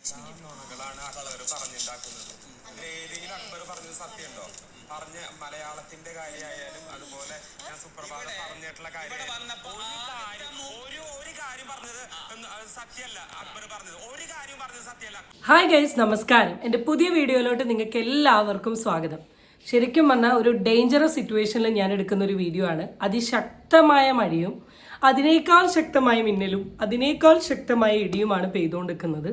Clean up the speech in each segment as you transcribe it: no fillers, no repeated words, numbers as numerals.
ാണ് അക്ബർ പറഞ്ഞുണ്ടാക്കുന്നത്. ഏതെങ്കിലും അക്ബർ പറഞ്ഞത് സത്യമുണ്ടോ? പറഞ്ഞ മലയാളത്തിന്റെ കാര്യമായാലും അതുപോലെ ഞാൻ സുപ്രഭാതം പറഞ്ഞിട്ടുള്ള കാര്യം ഒരു കാര്യം പറഞ്ഞത് സത്യമല്ല. അക്ബർ പറഞ്ഞത് ഒരു കാര്യം പറഞ്ഞത് സത്യമല്ല. ഹായ് ഗൈസ്, നമസ്കാരം. എൻ്റെ പുതിയ വീഡിയോയിലോട്ട് നിങ്ങൾക്ക് എല്ലാവർക്കും സ്വാഗതം. ശരിക്കും പറഞ്ഞാൽ ഒരു ഡേഞ്ചറസ് സിറ്റുവേഷനിൽ ഞാൻ എടുക്കുന്ന ഒരു വീഡിയോ ആണ്. അതിശക്തമായ മഴയും അതിനേക്കാൾ ശക്തമായ മിന്നലും അതിനേക്കാൾ ശക്തമായ ഇടിയുമാണ് പെയ്തുകൊണ്ടിരിക്കുന്നത്.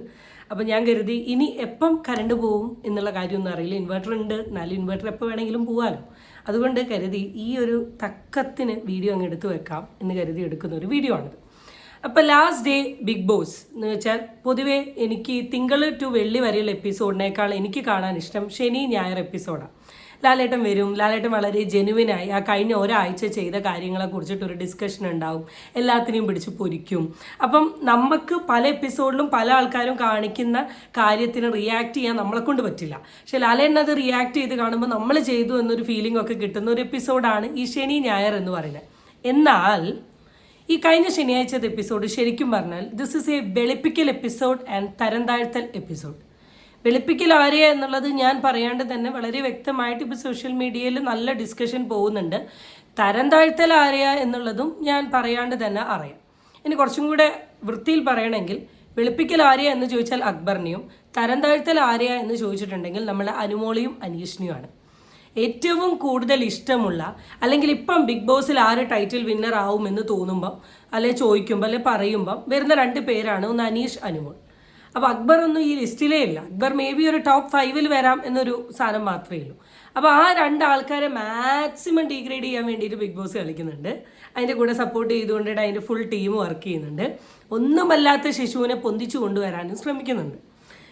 അപ്പോൾ ഞാൻ കരുതി ഇനി എപ്പം കറണ്ട് പോവും എന്നുള്ള കാര്യമൊന്നും അറിയില്ല. ഇൻവെർട്ടർ ഉണ്ട്, എന്നാലും ഇൻവെർട്ടർ എപ്പോൾ വേണമെങ്കിലും പോകാമല്ലോ. അതുകൊണ്ട് കരുതി ഈ ഒരു തക്കത്തിന് വീഡിയോ അങ്ങ് എടുത്തു വെക്കാം എന്ന് കരുതി എടുക്കുന്ന ഒരു വീഡിയോ ആണിത്. അപ്പോൾ ലാസ്റ്റ് ഡേ ബിഗ് ബോസ് എന്ന് വെച്ചാൽ പൊതുവേ എനിക്ക് തിങ്കൾ ടു വെള്ളി വരെയുള്ള എപ്പിസോഡിനേക്കാൾ എനിക്ക് കാണാൻ ഇഷ്ടം ശനി ഞായർ എപ്പിസോഡാണ്. ലാലേട്ടൻ വരും, ലാലേട്ടൻ വളരെ ജെനുവിനായി ആ കഴിഞ്ഞ ഒരാഴ്ച ചെയ്ത കാര്യങ്ങളെ കുറിച്ചിട്ടൊരു ഡിസ്കഷൻ ഉണ്ടാവും, എല്ലാത്തിനെയും പിടിച്ച് പൊരിക്കും. അപ്പം നമുക്ക് പല എപ്പിസോഡിലും പല ആൾക്കാരും കാണിക്കുന്ന കാര്യത്തിന് റിയാക്ട് ചെയ്യാൻ നമ്മളെ കൊണ്ട് പറ്റില്ല. പക്ഷെ ലാലേട്ടൻ അത് റിയാക്ട് ചെയ്ത് കാണുമ്പോൾ നമ്മൾ ചെയ്തു എന്നൊരു ഫീലിംഗ് ഒക്കെ കിട്ടുന്ന ഒരു എപ്പിസോഡാണ് ഈ ശനി ഞായർ എന്ന് പറയുന്നത്. എന്നാൽ ഈ കഴിഞ്ഞ ശനിയാഴ്ചത്തെ എപ്പിസോഡ് ശരിക്കും പറഞ്ഞാൽ ദിസ് ഇസ് എ വെളുപ്പിക്കൽ എപ്പിസോഡ് ആൻഡ് തരം താഴ്ത്തൽ എപ്പിസോഡ്. വെളുപ്പിക്കൽ ആരെയാ എന്നുള്ളത് ഞാൻ പറയാണ്ട് തന്നെ വളരെ വ്യക്തമായിട്ട് ഇപ്പോൾ സോഷ്യൽ മീഡിയയിൽ നല്ല ഡിസ്കഷൻ പോകുന്നുണ്ട്. തരം താഴ്ത്തൽ ആരെയാ എന്നുള്ളതും ഞാൻ പറയാണ്ട് തന്നെ അറിയാം. ഇനി കുറച്ചും കൂടെ വൃത്തിയിൽ പറയണമെങ്കിൽ വെളുപ്പിക്കൽ ആരെയാ എന്ന് ചോദിച്ചാൽ അക്ബറിനെയും, തരം താഴ്ത്തൽ ആരെയാ എന്ന് ചോദിച്ചിട്ടുണ്ടെങ്കിൽ നമ്മളെ അനുമോളിയും അനീഷിനെയുമാണ്. ഏറ്റവും കൂടുതൽ ഇഷ്ടമുള്ള അല്ലെങ്കിൽ ഇപ്പം ബിഗ് ബോസിൽ ആര് ടൈറ്റിൽ വിന്നർ ആവും എന്ന് തോന്നുമ്പം അല്ലെ ചോദിക്കുമ്പോൾ അല്ലെ പറയുമ്പം വരുന്ന രണ്ട് പേരാണ്, ഒന്ന് അനീഷ്, അനുമോൾ. അപ്പോൾ അക്ബർ ഒന്നും ഈ ലിസ്റ്റിലേ ഇല്ല. അക്ബർ മേ ബി ഒരു ടോപ്പ് 5 വരാം എന്നൊരു സാധനം മാത്രമേ ഉള്ളൂ. അപ്പോൾ ആ രണ്ട് ആൾക്കാരെ മാക്സിമം ഡീഗ്രേഡ് ചെയ്യാൻ വേണ്ടിയിട്ട് ബിഗ് ബോസ് കളിക്കുന്നുണ്ട്. അതിൻ്റെ കൂടെ സപ്പോർട്ട് ചെയ്തുകൊണ്ടിട്ട് അതിൻ്റെ ഫുൾ ടീം വർക്ക് ചെയ്യുന്നുണ്ട്. ഒന്നുമല്ലാത്ത ശിശുവിനെ പൊന്തിച്ചു കൊണ്ടുവരാനും ശ്രമിക്കുന്നുണ്ട്.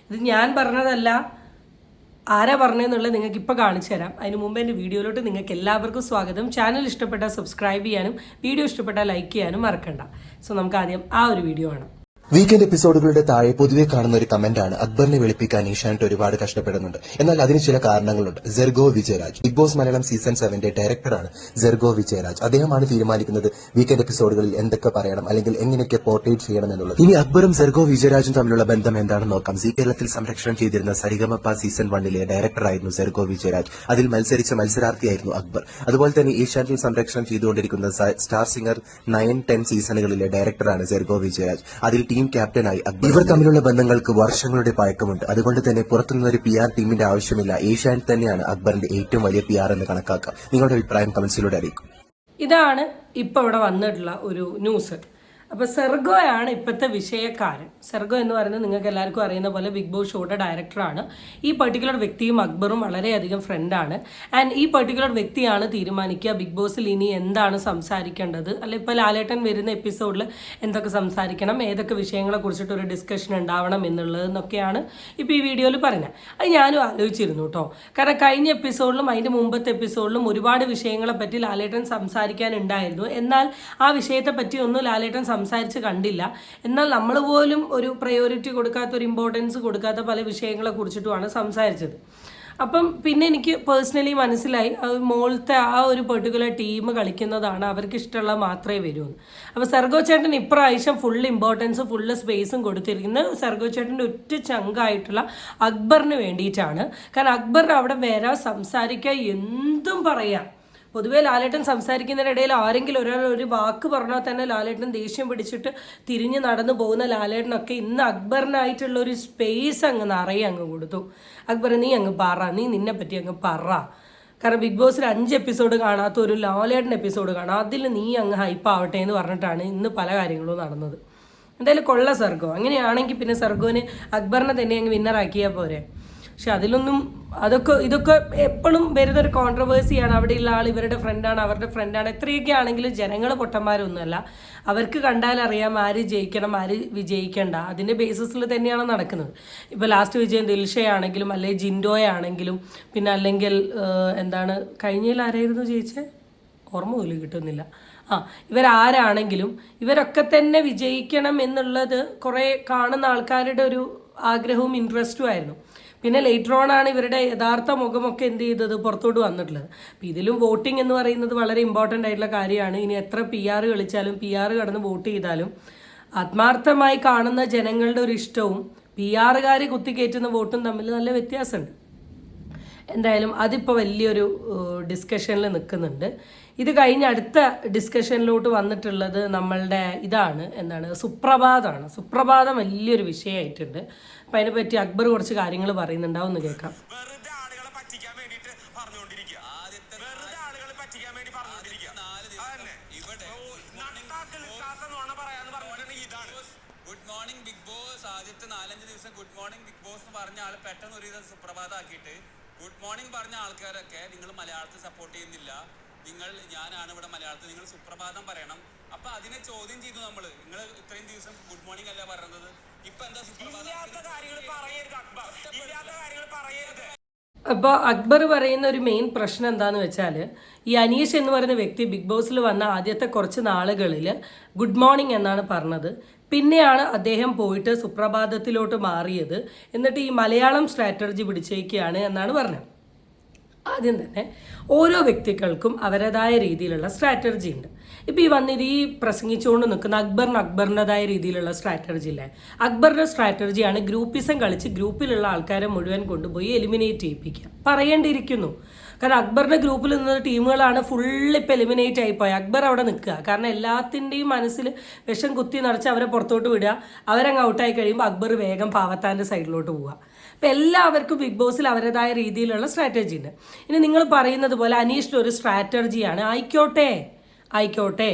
ഇത് ഞാൻ പറഞ്ഞതല്ല, ആരാ പറഞ്ഞതെന്നുള്ളത് നിങ്ങൾക്ക് ഇപ്പോൾ കാണിച്ചു തരാം. അതിന് മുമ്പ് എൻ്റെ വീഡിയോയിലോട്ട് നിങ്ങൾക്ക് എല്ലാവർക്കും സ്വാഗതം. ചാനൽ ഇഷ്ടപ്പെട്ടാൽ സബ്സ്ക്രൈബ് ചെയ്യാനും വീഡിയോ ഇഷ്ടപ്പെട്ടാൽ ലൈക്ക് ചെയ്യാനും മറക്കണ്ട. സോ നമുക്ക് ആദ്യം ആ ഒരു വീഡിയോ കാണാം. വീക്കെൻഡ് എപ്പിസോഡുകളുടെ താഴെ പൊതുവെ കാണുന്ന ഒരു കമന്റാണ് അക്ബറിനെ വെളുപ്പിക്കാൻ ഏഷ്യാനെറ്റ് ഒരുപാട് കഷ്ടപ്പെടുന്നുണ്ട്. എന്നാൽ അതിന് ചില കാരണങ്ങളുണ്ട്. Sergo Vijayaraj, Bigg Boss Malayalam season 7 ഡയറക്ടറാണ് സെർഗോ വിജയരാജ്. അദ്ദേഹമാണ് തീരുമാനിക്കുന്നത് വീക്കെൻഡ് എപ്പിസോഡുകളിൽ എന്തൊക്കെ പറയണം അല്ലെങ്കിൽ എങ്ങനെയൊക്കെ പോർട്രേറ്റ് ചെയ്യണം എന്നുള്ളത്. ഇനി അക്ബറും സെർഗോ വിജയരാജും തമ്മിലുള്ള ബന്ധം എന്താണെന്ന് നോക്കാം. സി കേരളത്തിൽ സംരക്ഷണം ചെയ്തിരുന്ന സരിഗമപ്പ സീസൺ 1 ഡയറക്ടറായിരുന്നു സെർഗോ വിജയരാജ്. അതിൽ മത്സരിച്ച മത്സരാർത്ഥിയായിരുന്നു അക്ബർ. അതുപോലെ തന്നെ ഏഷ്യാനെറ്റിൽ സംരക്ഷണം ചെയ്തുകൊണ്ടിരിക്കുന്ന സ്റ്റാർ സിംഗർ 9-10 സീസണുകളിലെ ഡയറക്ടറാണ് സെർഗോ വിജയരാജ്. അതിൽ ടീം ക്യാപ്റ്റനായി അക്ബർ. ഇവർ തമ്മിലുള്ള ബന്ധങ്ങൾക്ക് വർഷങ്ങളുടെ പഴക്കമുണ്ട്. അതുകൊണ്ട് തന്നെ പുറത്തുനിന്നൊരു PR ടീമിന്റെ ആവശ്യമില്ല. ഏഷ്യാനെറ്റ് തന്നെയാണ് അക്ബറിന്റെ ഏറ്റവും വലിയ PR എന്ന് കണക്കാക്കാം. നിങ്ങളുടെ അഭിപ്രായം കമന്റ്സിലൂടെ അറിയിക്കും. ഇതാണ് ഇപ്പൊ ഇവിടെ വന്നിട്ടുള്ള ഒരു ന്യൂസ്. അപ്പോൾ സെർഗോയാണ് ഇപ്പോഴത്തെ വിഷയക്കാരൻ. സെർഗോ എന്ന് പറയുന്നത് നിങ്ങൾക്ക് എല്ലാവർക്കും അറിയുന്ന പോലെ ബിഗ് ബോസ് ഷോയുടെ ഡയറക്ടറാണ്. ഈ പെർട്ടിക്കുലർ വ്യക്തിയും അക്ബറും വളരെയധികം ഫ്രണ്ടാണ്. ആൻഡ് ഈ പെർട്ടിക്കുലർ വ്യക്തിയാണ് തീരുമാനിക്കുക ബിഗ് ബോസിൽ ഇനി എന്താണ് സംസാരിക്കേണ്ടത്, അല്ലെ ഇപ്പോൾ ലാലേട്ടൻ വരുന്ന എപ്പിസോഡിൽ എന്തൊക്കെ സംസാരിക്കണം, ഏതൊക്കെ വിഷയങ്ങളെ കുറിച്ചിട്ട് ഒരു ഡിസ്കഷൻ ഉണ്ടാവണം എന്നുള്ളതെന്നൊക്കെയാണ് ഇപ്പോൾ ഈ വീഡിയോയിൽ പറഞ്ഞത്. അത് ഞാനും ആലോചിച്ചിരുന്നു കേട്ടോ. കാരണം കഴിഞ്ഞ എപ്പിസോഡിലും അതിൻ്റെ മുമ്പത്തെ എപ്പിസോഡിലും ഒരുപാട് വിഷയങ്ങളെ പറ്റി ലാലേട്ടൻ സംസാരിക്കാനുണ്ടായിരുന്നു. എന്നാൽ ആ വിഷയത്തെ പറ്റി ഒന്നും ലാലേട്ടൻ സംസാരിച്ച് കണ്ടില്ല. എന്നാൽ നമ്മൾ പോലും ഒരു പ്രയോറിറ്റി കൊടുക്കാത്ത, ഒരു ഇമ്പോർട്ടൻസ് കൊടുക്കാത്ത പല വിഷയങ്ങളെ കുറിച്ചിട്ടുമാണ് സംസാരിച്ചത്. അപ്പം പിന്നെ എനിക്ക് പേഴ്സണലി മനസ്സിലായി മോളത്തെ ആ ഒരു പെർട്ടിക്കുലർ ടീം കളിക്കുന്നതാണ് അവർക്ക് ഇഷ്ടമുള്ള മാത്രമേ വരൂ. അപ്പോൾ സെർഗോ ചേട്ടൻ ഇപ്രാവശ്യം ഫുൾ ഇമ്പോർട്ടൻസ് ഫുള്ള് സ്പേസും കൊടുത്തിരിക്കുന്നത് സെർഗോ ചേട്ടൻ്റെ ഒറ്റ ചങ്കായിട്ടുള്ള അക്ബറിന് വേണ്ടിയിട്ടാണ്. കാരണം അക്ബറിന് അവിടെ വരാൻ സംസാരിക്കാൻ എന്തും പറയാം. പൊതുവേ ലാലേട്ടൻ സംസാരിക്കുന്നതിനിടയിൽ ആരെങ്കിലും ഒരാൾ ഒരു വാക്ക് പറഞ്ഞാൽ തന്നെ ലാലേട്ടൻ ദേഷ്യം പിടിച്ചിട്ട് തിരിഞ്ഞ് നടന്നു പോകുന്ന ലാലേട്ടനൊക്കെ ഇന്ന് അക്ബറിനായിട്ടുള്ള ഒരു സ്പേസ് അങ്ങ് നിറയെ അങ്ങ് കൊടുത്തു. അക്ബർ നീ അങ്ങ് പറ, നീ നിന്നെ പറ്റി അങ്ങ് പറ. കാരണം ബിഗ് ബോസിൽ 5 എപ്പിസോഡ് കാണാത്ത ഒരു ലാലേട്ടൻ എപ്പിസോഡ് കാണാം, അതിൽ നീ അങ്ങ് ഹൈപ്പ് ആവട്ടെ എന്ന് പറഞ്ഞിട്ടാണ് ഇന്ന് പല കാര്യങ്ങളും നടന്നത്. എന്തായാലും കൊള്ള സെർഗോ. അങ്ങനെയാണെങ്കിൽ പിന്നെ സെർഗോന് അക്ബറിനെ തന്നെ അങ്ങ് വിന്നറാക്കിയാൽ പോരെ. പക്ഷെ അതിലൊന്നും ഇതൊക്കെ എപ്പോഴും വരുന്നൊരു കോൺട്രവേഴ്സിയാണ്. അവിടെയുള്ള ആൾ ഇവരുടെ ഫ്രണ്ടാണ്, അവരുടെ ഫ്രണ്ടാണ്. എത്രയൊക്കെ ആണെങ്കിലും ജനങ്ങൾ പൊട്ടന്മാരൊന്നുമല്ല. അവർക്ക് കണ്ടാലറിയാം ആര് ജയിക്കണം ആര് വിജയിക്കേണ്ട. അതിൻ്റെ ബേസിസിൽ തന്നെയാണ് നടക്കുന്നത്. ഇപ്പോൾ ലാസ്റ്റ് വിജയം ദിൽഷയാണെങ്കിലും അല്ലെങ്കിൽ ജിൻഡോയാണെങ്കിലും പിന്നെ അല്ലെങ്കിൽ എന്താണ് കഴിഞ്ഞതിൽ ആരായിരുന്നു ജയിച്ചത് ഓർമ്മ പോലും കിട്ടുന്നില്ല. ഇവരാരാണെങ്കിലും ഇവരൊക്കെ തന്നെ വിജയിക്കണം എന്നുള്ളത് കുറേ കാണുന്ന ആൾക്കാരുടെ ഒരു ആഗ്രഹവും ഇൻട്രസ്റ്റും ആയിരുന്നു. പിന്നെ ലേറ്റർ ഓൺ ആണ് ഇവരുടെ യഥാർത്ഥ മുഖമൊക്കെ എന്ത് ചെയ്തത് പുറത്തോട്ട് വന്നിട്ടുള്ളത്. അപ്പം ഇതിലും വോട്ടിംഗ് എന്ന് പറയുന്നത് വളരെ ഇമ്പോർട്ടൻ്റ് ആയിട്ടുള്ള കാര്യമാണ്. ഇനി എത്ര PR കളിച്ചാലും PR കടന്ന് വോട്ട് ചെയ്താലും ആത്മാർത്ഥമായി കാണുന്ന ജനങ്ങളുടെ ഒരു ഇഷ്ടവും PR കുത്തിക്കയറ്റുന്ന വോട്ടും തമ്മിൽ നല്ല വ്യത്യാസമുണ്ട്. എന്തായാലും അതിപ്പോൾ വലിയൊരു ഡിസ്കഷനിൽ നിൽക്കുന്നുണ്ട്. ഇത് കഴിഞ്ഞ് അടുത്ത ഡിസ്കഷനിലോട്ട് വന്നിട്ടുള്ളത് നമ്മളുടെ എന്താണ് സുപ്രഭാതമാണ്. സുപ്രഭാതം വലിയൊരു വിഷയമായിട്ടുണ്ട്. അപ്പം അതിനെപ്പറ്റി അക്ബർ കുറച്ച് കാര്യങ്ങൾ പറയുന്നുണ്ടാവും എന്ന് കേൾക്കാം. വെറുതെ ആളുകളെ പറ്റിക്കാൻ വേണ്ടിയിട്ട് പറഞ്ഞുകൊണ്ടിരിക്കുക. വെറുതെ ആളുകളെ പറ്റിക്കാൻ വേണ്ടി പറഞ്ഞുകൊണ്ടിരിക്കുക. ഗുഡ് മോർണിംഗ് ബിഗ് ബോസ് ആദ്യത്തെ 4-5 ദിവസം ഗുഡ് മോർണിംഗ് ബിഗ് ബോസ് എന്ന് പറഞ്ഞ ആൾ പെട്ടെന്ന് ഒരു ദിവസം സുപ്രഭാതമാക്കിയിട്ട് ഗുഡ് മോർണിംഗ് പറഞ്ഞ ആൾക്കാരൊക്കെ നിങ്ങൾ മലയാളത്തിൽ സപ്പോർട്ട് ചെയ്യുന്നില്ല, ഞാനാണ് ഇവിടെ മലയാളത്തിൽ, നിങ്ങൾ സുപ്രഭാതം പറയണം. അപ്പൊ അതിനെ ചോദ്യം ചെയ്തു നമ്മൾ. നിങ്ങൾ ഇത്രയും ദിവസം ഗുഡ് മോർണിംഗ് അല്ല പറഞ്ഞത്, ഇപ്പൊ എന്താ സുപ്രഭാതം? അപ്പോൾ അക്ബർ പറയുന്ന ഒരു മെയിൻ പ്രശ്നം എന്താന്ന് വെച്ചാൽ, ഈ അനീഷ് എന്ന് പറയുന്ന വ്യക്തി ബിഗ് ബോസിൽ വന്ന ആദ്യത്തെ കുറച്ച് നാളുകളിൽ ഗുഡ് മോർണിംഗ് എന്നാണ് പറഞ്ഞത്. പിന്നെയാണ് അദ്ദേഹം പോയിട്ട് സുപ്രഭാതത്തിലോട്ട് മാറിയത്. എന്നിട്ട് ഈ മലയാളം സ്ട്രാറ്റജി പിടിച്ചേക്കുകയാണ് എന്നാണ് പറഞ്ഞത്. ആദ്യം തന്നെ ഓരോ വ്യക്തികൾക്കും അവരുടേതായ രീതിയിലുള്ള സ്ട്രാറ്റജി ഉണ്ട്. ഇപ്പോൾ ഈ പ്രസംഗിച്ചുകൊണ്ട് നിൽക്കുന്ന അക്ബറിൻ്റെതായ രീതിയിലുള്ള സ്ട്രാറ്റജി ഇല്ലേ? അക്ബറിൻ്റെ സ്ട്രാറ്റജിയാണ് ഗ്രൂപ്പിസം കളിച്ച് ഗ്രൂപ്പിലുള്ള ആൾക്കാരെ മുഴുവൻ കൊണ്ടുപോയി എലിമിനേറ്റ് ചെയ്യിപ്പിക്കുക. പറയേണ്ടിയിരിക്കുന്നു. കാരണം അക്ബറിൻ്റെ ഗ്രൂപ്പിൽ നിന്ന ടീമുകളാണ് ഫുള്ള് ഇപ്പോൾ എലിമിനേറ്റ് ആയിപ്പോയി. അക്ബർ അവിടെ നിൽക്കുക. കാരണം എല്ലാത്തിൻ്റെയും മനസ്സിൽ വിഷം കുത്തി നിറച്ച് അവരെ പുറത്തോട്ട് വിടുക. അവരങ്ങ് ഔട്ടായി കഴിയുമ്പോൾ അക്ബർ വേഗം പാവത്താൻ്റെ സൈഡിലോട്ട് പോവുക. അപ്പം എല്ലാവർക്കും ബിഗ് ബോസിൽ അവരുടേതായ രീതിയിലുള്ള സ്ട്രാറ്റജി ഉണ്ട്. ഇനി നിങ്ങൾ പറയുന്നത് പോലെ അനീഷിൻ്റെ ഒരു സ്ട്രാറ്റജിയാണ്. ആയിക്കോട്ടെ,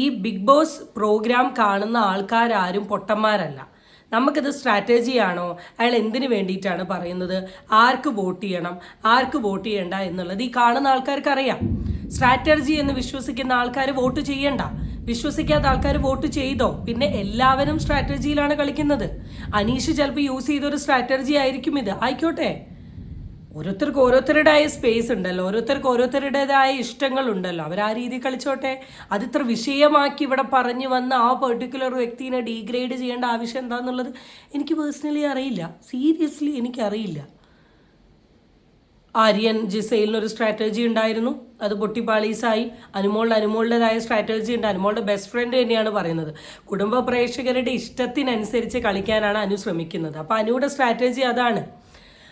ഈ ബിഗ് ബോസ് പ്രോഗ്രാം കാണുന്ന ആൾക്കാരും പൊട്ടന്മാരല്ല. നമുക്കിത് സ്ട്രാറ്റജിയാണോ, അയാൾ എന്തിനു വേണ്ടിയിട്ടാണ് പറയുന്നത്, ആർക്ക് വോട്ട് ചെയ്യണം, ആർക്ക് വോട്ട് ചെയ്യണ്ട എന്നുള്ളത് ഈ കാണുന്ന ആൾക്കാർക്ക് അറിയാം. സ്ട്രാറ്റജി എന്ന് വിശ്വസിക്കുന്ന ആൾക്കാർ വോട്ട് ചെയ്യണ്ട, വിശ്വസിക്കാത്ത ആൾക്കാർ വോട്ട് ചെയ്തോ. പിന്നെ എല്ലാവരും സ്ട്രാറ്റജിയിലാണ് കളിക്കുന്നത്. അനീഷ് ചിലപ്പോൾ യൂസ് ചെയ്തൊരു സ്ട്രാറ്റജി ആയിരിക്കും ഇത്. ആയിക്കോട്ടെ, ഓരോരുത്തർക്ക് ഓരോരുത്തരുടേതായ സ്പേസ് ഉണ്ടല്ലോ, ഓരോരുത്തർക്ക് ഓരോരുത്തരുടേതായ ഇഷ്ടങ്ങളുണ്ടല്ലോ, അവർ ആ രീതി കളിച്ചോട്ടെ. അതിത്ര വിഷയമാക്കി ഇവിടെ പറഞ്ഞു വന്ന ആ പെർട്ടിക്കുലർ വ്യക്തിനെ ഡീഗ്രേഡ് ചെയ്യേണ്ട ആവശ്യം എന്താണെന്നുള്ളത് എനിക്ക് പേഴ്സണലി അറിയില്ല. സീരിയസ്ലി എനിക്കറിയില്ല. ആര്യൻ ജിസൈലിനൊരു സ്ട്രാറ്റജി ഉണ്ടായിരുന്നു, അത് പൊട്ടിപ്പാളീസായി. അനുമോളുടേതായ സ്ട്രാറ്റജി ഉണ്ട്. അനുമോളുടെ ബെസ്റ്റ് ഫ്രണ്ട് തന്നെയാണ് പറയുന്നത്. കുടുംബ പ്രേക്ഷകരുടെ ഇഷ്ടത്തിനനുസരിച്ച് കളിക്കാനാണ് അനു ശ്രമിക്കുന്നത്. അപ്പോൾ അനുയുടെ സ്ട്രാറ്റജി അതാണ്.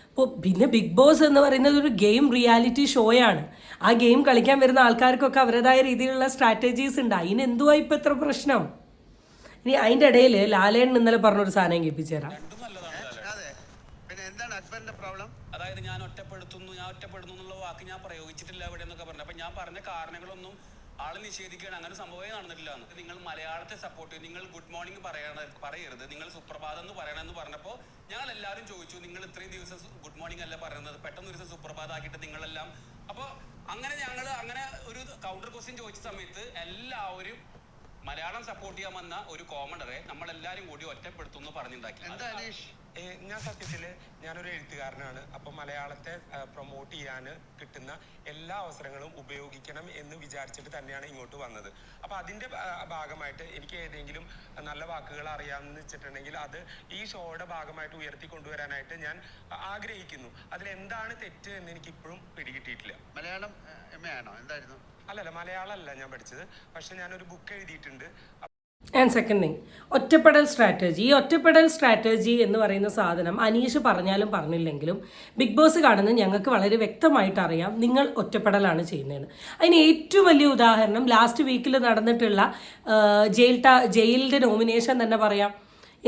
അപ്പോൾ പിന്നെ ബിഗ് ബോസ് എന്ന് പറയുന്നത് ഒരു ഗെയിം റിയാലിറ്റി ഷോയാണ്. ആ ഗെയിം കളിക്കാൻ വരുന്ന ആൾക്കാർക്കൊക്കെ അവരുടേതായ രീതിയിലുള്ള സ്ട്രാറ്റജീസ് ഉണ്ട്. അതിന് എന്തുവാ ഇപ്പം എത്ര പ്രശ്നം? ഇനി അതിൻ്റെ ഇടയിൽ ലാലേട്ടൻ ഇന്നലെ പറഞ്ഞൊരു സാധനം കേൾപ്പിച്ചു തരാം. അതായത് ഞാൻ ഒറ്റപ്പെടുത്തുന്നു എന്നുള്ള വാക്ക് ഞാൻ പ്രയോഗിച്ചിട്ടില്ല ഇവിടെ എന്നൊക്കെ പറഞ്ഞു. അപ്പൊ ഞാൻ പറഞ്ഞ കാരണങ്ങളൊന്നും ആള് നിഷേധിക്കുകയാണ്. അങ്ങനെ സംഭവമേ നടന്നിട്ടില്ല. നിങ്ങൾ മലയാളത്തെ സപ്പോർട്ട് ചെയ്യും, നിങ്ങൾ ഗുഡ് മോർണിംഗ് പറയരുത്, നിങ്ങൾ സുപ്രഭാതം എന്ന് പറയണമെന്ന് പറഞ്ഞപ്പോൾ ഞങ്ങൾ എല്ലാവരും ചോദിച്ചു, നിങ്ങൾ ഇത്രയും ദിവസം ഗുഡ് മോർണിംഗ് അല്ല പറയുന്നത്, പെട്ടെന്ന് ഒരു ദിവസം സുപ്രഭാതം ആക്കിയിട്ട് നിങ്ങളെല്ലാം. അപ്പോൾ അങ്ങനെ ഒരു കൗണ്ടർ ക്വസ്റ്റ്യൻ ചോദിച്ച സമയത്ത് എല്ലാവരും മലയാളം സപ്പോർട്ട് ചെയ്യാൻ വന്ന ഒരു കോമഡറെ നമ്മളെല്ലാരും കൂടി ഒറ്റപ്പെടുത്തുന്നു പറഞ്ഞുണ്ടാക്കി. ഞാൻ സത്യത്തില് ഞാനൊരു എഴുത്തുകാരനാണ്. അപ്പൊ മലയാളത്തെ പ്രൊമോട്ട് ചെയ്യാൻ കിട്ടുന്ന എല്ലാ അവസരങ്ങളും ഉപയോഗിക്കണം എന്ന് വിചാരിച്ചിട്ട് തന്നെയാണ് ഇങ്ങോട്ട് വന്നത്. അപ്പൊ അതിന്റെ ഭാഗമായിട്ട് എനിക്ക് ഏതെങ്കിലും നല്ല വാക്കുകൾ അറിയാമെന്ന് വെച്ചിട്ടുണ്ടെങ്കിൽ അത് ഈ ഷോയുടെ ഭാഗമായിട്ട് ഉയർത്തി കൊണ്ടുവരാനായിട്ട് ഞാൻ ആഗ്രഹിക്കുന്നു. അതിലെന്താണ് തെറ്റ് എന്ന് എനിക്ക് ഇപ്പോഴും പിടികിട്ടിയിട്ടില്ല. മലയാളം ആണോ എന്തായിരുന്നു? അല്ലല്ല, മലയാളം അല്ല ഞാൻ പഠിച്ചത്. പക്ഷെ ഞാനൊരു ബുക്ക് എഴുതിയിട്ടുണ്ട്. ആൻഡ് സെക്കൻഡ് തിങ്, ഒറ്റപ്പെടൽ സ്ട്രാറ്റജി. ഈ ഒറ്റപ്പെടൽ സ്ട്രാറ്റജി എന്ന് പറയുന്ന സാധനം അനീഷ് പറഞ്ഞാലും പറഞ്ഞില്ലെങ്കിലും ബിഗ് ബോസ് കാണുന്നത് ഞങ്ങൾക്ക് വളരെ വ്യക്തമായിട്ട് അറിയാം, നിങ്ങൾ ഒറ്റപ്പെടലാണ് ചെയ്യുന്നതെന്ന്. അതിന് ഏറ്റവും വലിയ ഉദാഹരണം ലാസ്റ്റ് വീക്കിൽ നടന്നിട്ടുള്ള ജയിലിൻ്റെ നോമിനേഷൻ തന്നെ പറയാം.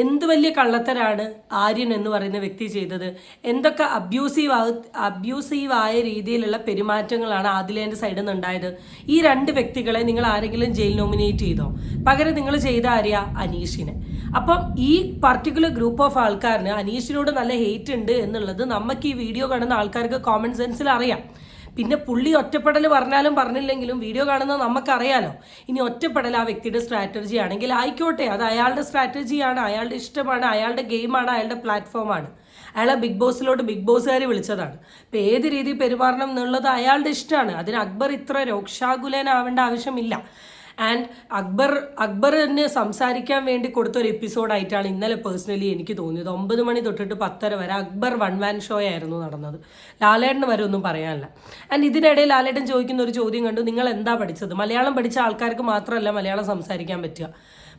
എന്ത് വലിയ കള്ളത്തരാണ് ആര്യൻ എന്ന് പറയുന്ന വ്യക്തി ചെയ്തത്. എന്തൊക്കെ അബ്യൂസീവായ രീതിയിലുള്ള പെരുമാറ്റങ്ങളാണ് ആദിലേൻ്റെ സൈഡിൽ നിന്ന് ഉണ്ടായത്. ഈ രണ്ട് വ്യക്തികളെ നിങ്ങൾ ആരെങ്കിലും ജയിൽ നോമിനേറ്റ് ചെയ്തോ? പകരം നിങ്ങൾ ചെയ്ത ആര്യ അനീഷിനെ. അപ്പം ഈ പർട്ടിക്കുലർ ഗ്രൂപ്പ് ഓഫ് ആൾക്കാരിന് അനീഷിനോട് നല്ല ഹെയ്റ്റ് ഉണ്ട് എന്നുള്ളത് നമുക്ക് ഈ വീഡിയോ കാണുന്ന ആൾക്കാർക്ക് കോമൺ സെൻസിൽ അറിയാം. പിന്നെ പുള്ളി ഒറ്റപ്പെടൽ പറഞ്ഞാലും പറഞ്ഞില്ലെങ്കിലും വീഡിയോ കാണുന്നത് നമുക്കറിയാലോ. ഇനി ഒറ്റപ്പെടൽ ആ വ്യക്തിയുടെ സ്ട്രാറ്റജി ആണെങ്കിൽ ആയിക്കോട്ടെ, അത് അയാളുടെ സ്ട്രാറ്റജിയാണ്, അയാളുടെ ഇഷ്ടമാണ്, അയാളുടെ ഗെയിമാണ്, അയാളുടെ പ്ലാറ്റ്ഫോമാണ്. അയാളെ ബിഗ് ബോസിലോട്ട് ബിഗ് ബോസുകാർ വിളിച്ചതാണ്. ഇപ്പം ഏത് രീതി പെരുമാറണം എന്നുള്ളത് അയാളുടെ ഇഷ്ടമാണ്. അതിന് അക്ബർ ഇത്ര രോക്ഷാകുലനാവേണ്ട ആവശ്യമില്ല. ആൻഡ് അക്ബറിന് സംസാരിക്കാൻ വേണ്ടി കൊടുത്തൊരു എപ്പിസോഡായിട്ടാണ് ഇന്നലെ പേഴ്സണലി എനിക്ക് തോന്നിയത്. 9 മണി തൊട്ടിട്ട് 10:30 വരെ അക്ബർ വൺ മാൻ ഷോ ആയിരുന്നു നടന്നത്. ലാലേട്ടന് വരെ ഒന്നും പറയാനില്ല. ആൻഡ് ഇതിനിടയിൽ ലാലേട്ടൻ ചോദിക്കുന്ന ഒരു ചോദ്യം കണ്ടു, നിങ്ങൾ എന്താ പഠിച്ചത്? മലയാളം പഠിച്ച ആൾക്കാർക്ക് മാത്രമല്ല മലയാളം സംസാരിക്കാൻ പറ്റുക.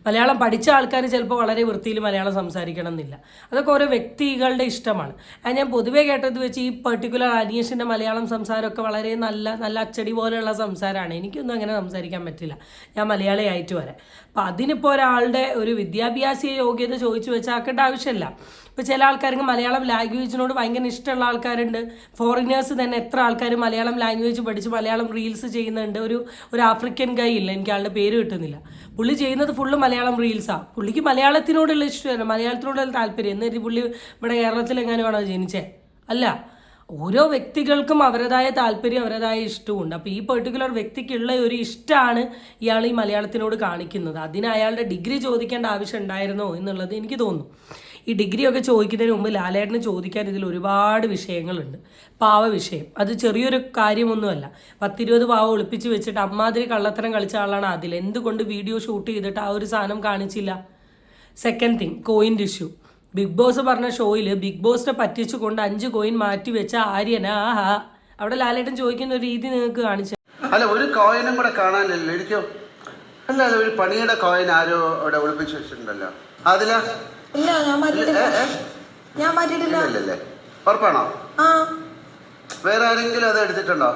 മലയാളം പഠിച്ച ആൾക്കാർ ചിലപ്പോൾ വളരെ വൃത്തിയിൽ മലയാളം സംസാരിക്കണം എന്നില്ല. അതൊക്കെ ഓരോ വ്യക്തികളുടെ ഇഷ്ടമാണ്. ഞാൻ പൊതുവേ കേട്ടത് വെച്ച് ഈ പെർട്ടിക്കുലർ അനീഷിൻ്റെ മലയാളം സംസാരമൊക്കെ വളരെ നല്ല അച്ചടി പോലെയുള്ള സംസാരമാണ്. എനിക്കൊന്നും അങ്ങനെ സംസാരിക്കാൻ പറ്റില്ല, ഞാൻ മലയാളിയായിട്ട് വരെ. അപ്പം അതിനിപ്പോൾ ഒരാളുടെ ഒരു വിദ്യാഭ്യാസ യോഗ്യത ചോദിച്ചു വെച്ചാക്കേണ്ട ആവശ്യമില്ല. ഇപ്പോൾ ചില ആൾക്കാർക്ക് മലയാളം ലാംഗ്വേജിനോട് ഭയങ്കര ഇഷ്ടമുള്ള ആൾക്കാരുണ്ട്. ഫോറിനേഴ്സ് തന്നെ എത്ര ആൾക്കാർ മലയാളം ലാംഗ്വേജ് പഠിച്ച് മലയാളം റീൽസ് ചെയ്യുന്നുണ്ട്. ഒരു ആഫ്രിക്കൻ ഗൈ ഇല്ല, എനിക്ക് ആളുടെ പേര് കിട്ടുന്നില്ല, പുള്ളി ചെയ്യുന്നത് ഫുള്ള് മലയാളം റീൽസാണ്. പുള്ളിക്ക് മലയാളത്തിനോടുള്ള ഇഷ്ടമല്ല, മലയാളത്തിനോടുള്ള താല്പര്യം. എന്നിട്ട് പുള്ളി ഇവിടെ കേരളത്തിൽ എങ്ങനെയാണോ ജനിച്ചേ? അല്ല, ഓരോ വ്യക്തികൾക്കും അവരുടേതായ താല്പര്യം അവരുടേതായ ഇഷ്ടമുണ്ട്. അപ്പോൾ ഈ പെർട്ടിക്കുലർ വ്യക്തിക്കുള്ള ഒരു ഇഷ്ടമാണ് ഇയാൾ ഈ മലയാളത്തിനോട് കാണിക്കുന്നത്. അതിന് അയാളുടെ ഡിഗ്രി ചോദിക്കേണ്ട ആവശ്യം ഉണ്ടായിരുന്നോ എന്നുള്ളത് എനിക്ക് തോന്നുന്നു. ഈ ഡിഗ്രിയൊക്കെ ചോദിക്കുന്നതിന് മുമ്പ് ലാലേട്ടന് ചോദിക്കാൻ ഇതിൽ ഒരുപാട് വിഷയങ്ങളുണ്ട്. പാവ വിഷയം അത് ചെറിയൊരു കാര്യമൊന്നുമല്ല. 10-20 പാവ ഒളിപ്പിച്ച് വെച്ചിട്ട് അമ്മാതിരി കള്ളത്തരം കളിച്ച ആളാണ് അതിൽ. എന്തുകൊണ്ട് വീഡിയോ ഷൂട്ട് ചെയ്തിട്ട് ആ ഒരു സാധനം കാണിച്ചില്ല? സെക്കൻഡ് തിങ്, കോയിൻ്റെ ഇഷ്യൂ. ബിഗ് ബോസ് പറഞ്ഞ ഷോയിൽ ബിഗ് ബോസിനെ പറ്റിച്ചുകൊണ്ട് 5 കോയിൻ മാറ്റി വെച്ച ആര്യനാ അവിടെ ലാലേട്ടൻ ചോദിക്കുന്ന ഒരു രീതി നിങ്ങൾക്ക് കാണിച്ചു. അല്ല, ഒരു കോയിനും കൂടെ കാണാനില്ലല്ലോ എനിക്കോ. അല്ല, അത് ഒരു പണിയുടെ കോയിൻ ആരോ അവിടെ ഒളിപ്പിച്ച് വെച്ചിട്ടുണ്ടല്ലോ. അതിലാ? ഇല്ല, ഞാൻ മാറ്റിയിട്ടില്ല. ഇല്ലല്ലേ? ഉറപ്പാണോ? ആ, വേറെ ആരെങ്കിലും അത് എടുത്തിട്ടുണ്ടോ?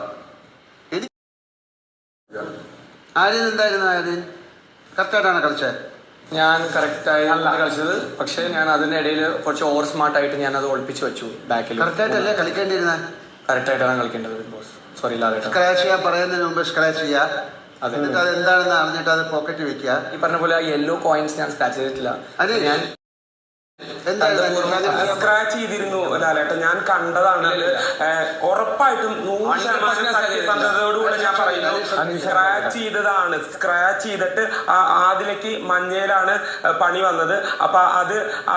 ആര്യൻ എന്തായിരുന്നു? ആര്യൻ കറക്റ്റായിട്ടാണ് കളിച്ചത്? ഞാൻ കറക്റ്റായി കളിച്ചത്. പക്ഷേ ഞാൻ അതിനിടയിൽ കുറച്ച് ഓവർ സ്മാർട്ടായിട്ട് ഞാൻ അത് ഒളിപ്പിച്ച് വെച്ചു ബാക്കിൽ. കറക്റ്റായിട്ടല്ലേ കളിക്കേണ്ടിയിരുന്നത്? കറക്റ്റായിട്ടാണ് കളിക്കേണ്ടത് ബിഗ് ബോസ്. സോറി ലാലേട്ടൻ. സ്ക്രാച്ച് ചെയ്യാൻ പറയുന്നതിന് മുമ്പ് സ്ക്രാച്ച് ചെയ്യുക, എന്നിട്ട് അത് എന്താണെന്ന് അറിഞ്ഞിട്ട് അത് പോക്കറ്റ് വെക്കുക. ഈ പറഞ്ഞ പോലെ യെല്ലോ കോയിൻസ് ഞാൻ സ്ക്രാച്ച് ചെയ്തിട്ടില്ല. ഞാൻ സ്ക്രാച്ച് ചെയ്തിരുന്നു ലാലേട്ടൻ, ഞാൻ കണ്ടതാണ്. ഉറപ്പായിട്ടും 100% സത്യസന്ധതയോടുകൂടെ ഞാൻ പറയുന്നു, സ്ക്രാച്ച് ചെയ്തതാണ്. സ്ക്രാച്ച് ചെയ്തിട്ട് അതിലേക്ക് മഞ്ഞയിലാണ് പണി വന്നത്. അപ്പൊ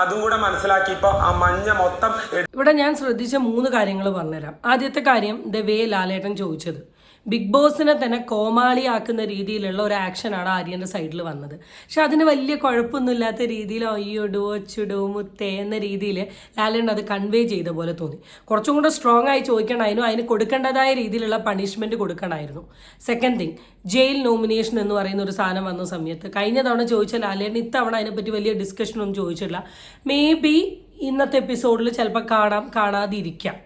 അതും കൂടെ മനസ്സിലാക്കിയപ്പോ ആ മഞ്ഞ മൊത്തം. ഇവിടെ ഞാൻ ശ്രദ്ധിച്ച 3 കാര്യങ്ങൾ പറഞ്ഞുതരാം. ആദ്യത്തെ കാര്യം, ദ വേ ലാലേട്ടൻ ചോദിച്ചത്. ബിഗ് ബോസിനെ തന്നെ കോമാളിയാക്കുന്ന രീതിയിലുള്ള ഒരു ആക്ഷനാണ് ആര്യൻ്റെ സൈഡിൽ വന്നത്. പക്ഷെ അതിന് വലിയ കുഴപ്പമൊന്നുമില്ലാത്ത രീതിയിൽ അയ്യോടോ ചുടോ മുത്തേ എന്ന രീതിയിൽ ലാലേട്ടൻ അത് കൺവേ ചെയ്ത പോലെ തോന്നി. കുറച്ചും കൂടെ സ്ട്രോങ് ആയി ചോദിക്കണമായിരുന്നു, അതിന് കൊടുക്കേണ്ടതായ രീതിയിലുള്ള പണിഷ്മെൻറ്റ് കൊടുക്കണമായിരുന്നു. സെക്കൻഡ് തിങ്, ജയിൽ നോമിനേഷൻ എന്ന് പറയുന്ന ഒരു സാധനം വന്ന സമയത്ത് കഴിഞ്ഞ തവണ ചോദിച്ച ലാലേട്ടൻ ഇത്തവണ അതിനെപ്പറ്റി വലിയ ഡിസ്കഷനൊന്നും ചോദിച്ചില്ല. മേ ബി ഇന്നത്തെ എപ്പിസോഡിൽ ചിലപ്പോൾ കാണാതിരിക്കാം.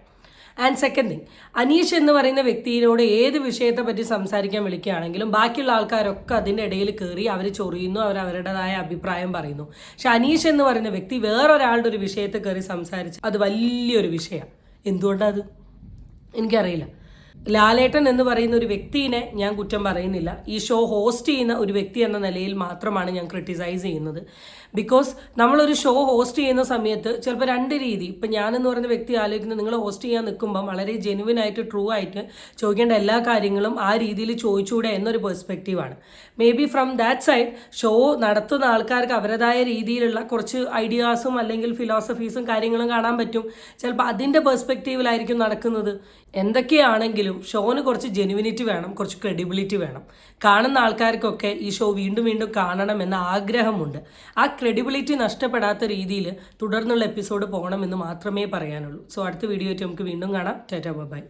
ആൻഡ് സെക്കൻഡ് തിങ്, അനീഷ് എന്ന് പറയുന്ന വ്യക്തിയോട് ഏത് വിഷയത്തെ പറ്റി സംസാരിക്കാൻ വിളിക്കുകയാണെങ്കിലും ബാക്കിയുള്ള ആൾക്കാരൊക്കെ അതിൻ്റെ ഇടയിൽ കയറി അവർ ചൊറിയുന്നു, അവരുടേതായ അഭിപ്രായം പറയുന്നു. പക്ഷെ അനീഷ് എന്ന് പറയുന്ന വ്യക്തി വേറൊരാളുടെ ഒരു വിഷയത്തെ കയറി സംസാരിച്ച് അത് വലിയൊരു വിഷയമാണ്. എന്തുകൊണ്ടത് എനിക്കറിയില്ല. ലാലേട്ടൻ എന്ന് പറയുന്ന ഒരു വ്യക്തിയെ ഞാൻ കുറ്റം പറയുന്നില്ല. ഈ ഷോ ഹോസ്റ്റ് ചെയ്യുന്ന ഒരു വ്യക്തി എന്ന നിലയിൽ മാത്രമാണ് ഞാൻ ക്രിട്ടിസൈസ് ചെയ്യുന്നത്. ബിക്കോസ് നമ്മളൊരു ഷോ ഹോസ്റ്റ് ചെയ്യുന്ന സമയത്ത് ചിലപ്പോൾ 2 രീതി, ഇപ്പം ഞാനെന്ന് പറയുന്ന വ്യക്തി ആലോചിക്കുന്നത്, നിങ്ങൾ ഹോസ്റ്റ് ചെയ്യാൻ നിൽക്കുമ്പം വളരെ ജെനുവിൻ ആയിട്ട് ട്രൂ ആയിട്ട് ചോദിക്കേണ്ട എല്ലാ കാര്യങ്ങളും ആ രീതിയിൽ ചോദിച്ചുകൂടെ എന്നൊരു പെർസ്പെക്റ്റീവാണ്. Maybe from that side show നടത്തുന്ന ആൾക്കാർക്ക് അവരുടേതായ രീതിയിലുള്ള കുറച്ച് ഐഡിയാസും അല്ലെങ്കിൽ ഫിലോസഫീസും കാര്യങ്ങളും കാണാൻ പറ്റും. ചിലപ്പോൾ അതിൻ്റെ പെർസ്പെക്റ്റീവിലായിരിക്കും നടക്കുന്നത്. എന്തൊക്കെയാണെങ്കിലും ഷോന് കുറച്ച് ജെനുവിനിറ്റി വേണം, കുറച്ച് ക്രെഡിബിലിറ്റി വേണം. കാണുന്ന ആൾക്കാർക്കൊക്കെ ഈ ഷോ വീണ്ടും വീണ്ടും കാണണം എന്ന ആഗ്രഹമുണ്ട്. ആ ക്രെഡിബിലിറ്റി നഷ്ടപ്പെടാത്ത രീതിയിൽ തുടർന്നുള്ള എപ്പിസോഡ് പോകണമെന്ന് മാത്രമേ പറയാനുള്ളൂ. സോ അടുത്ത വീഡിയോ ആയിട്ട് നമുക്ക് വീണ്ടും കാണാം. Tata bye.